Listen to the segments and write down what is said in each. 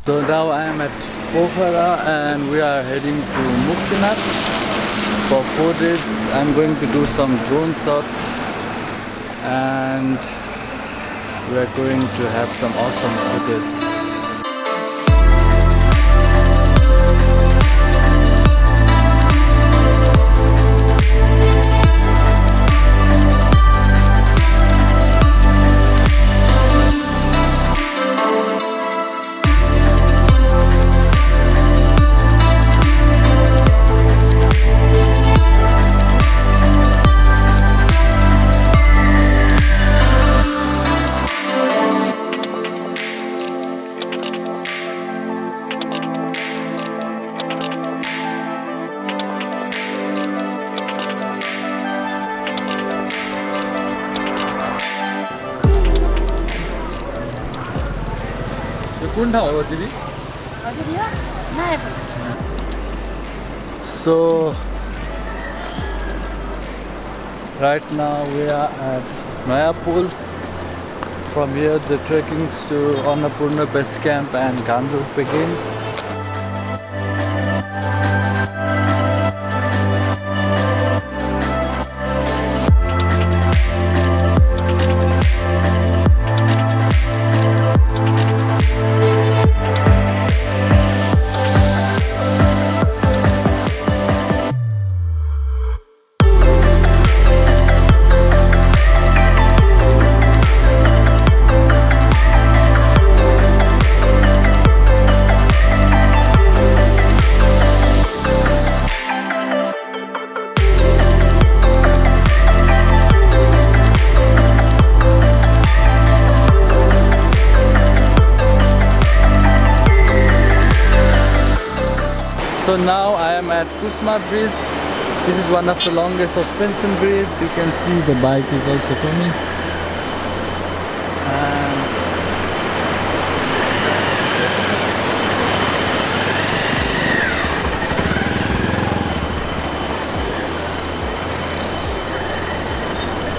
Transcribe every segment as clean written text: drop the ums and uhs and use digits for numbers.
So now I am at Pokhara and we are heading to Muktinath for 4 days. I'm going to do some drone shots and we are going to have some awesome footage. So right now we are at Mayapur. From here the trekkings to Annapurna Base Camp and Gandur begins. So now I am at Kushma bridge. This is one of the longest suspension bridges. You can see the bike is also coming. And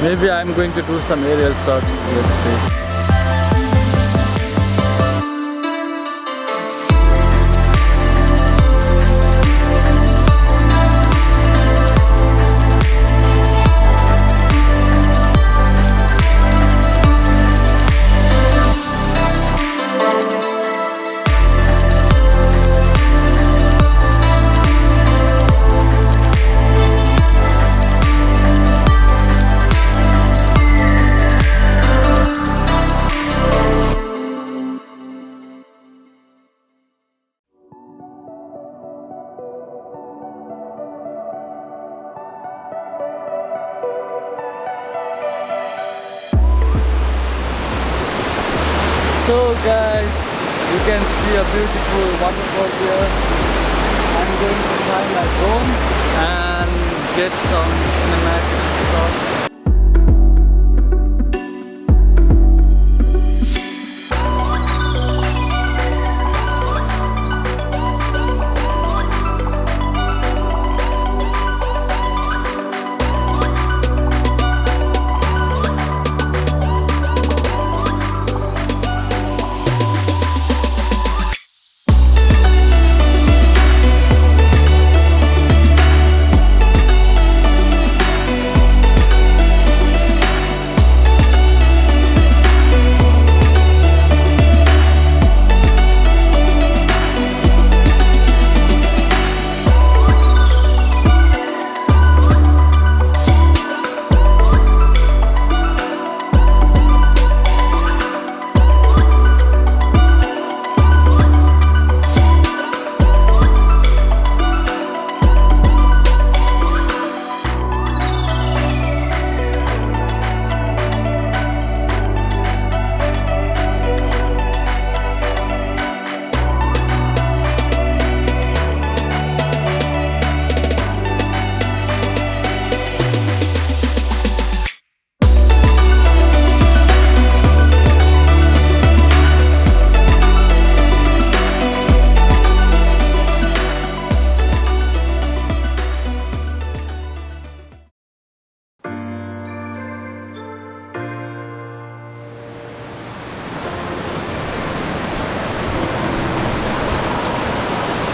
maybe I'm going to do some aerial shots, let's see. So guys, you can see a beautiful waterfall here. I'm going to fly my drone and get some cinematic shots.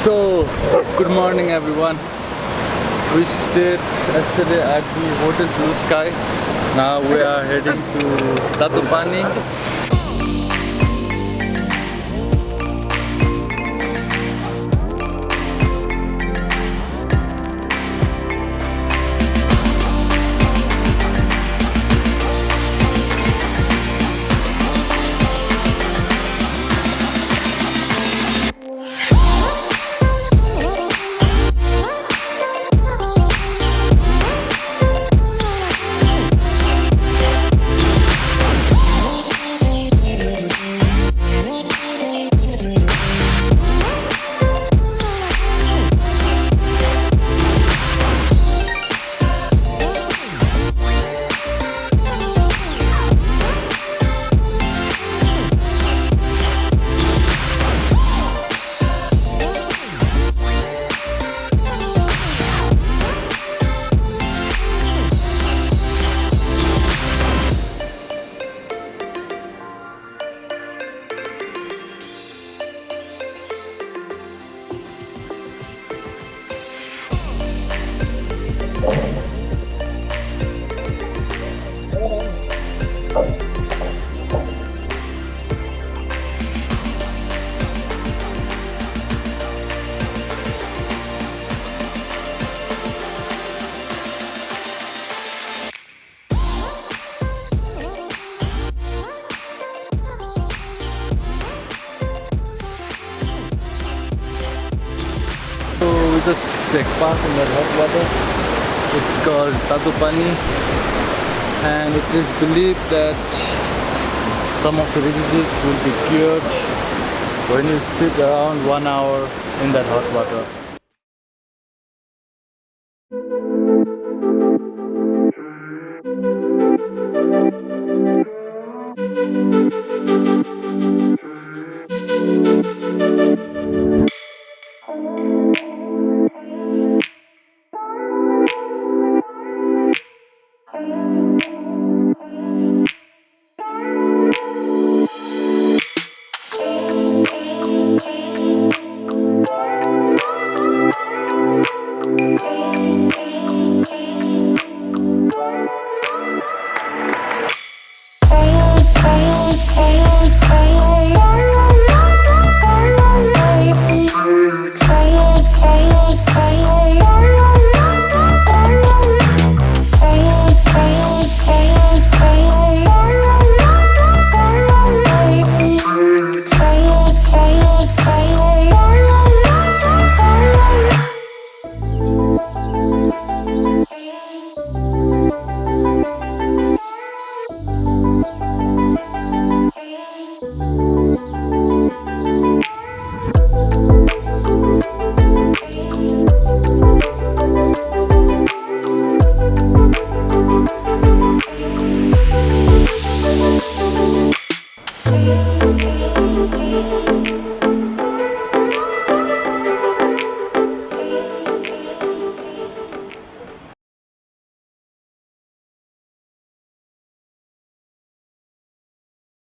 So, good morning everyone. We stayed yesterday at the Hotel Blue Sky. Now we are heading to Tatopani. So we just take part in that hot water. It's called Tatopani, and it is believed that some of the diseases will be cured when you sit around 1 hour in that hot water.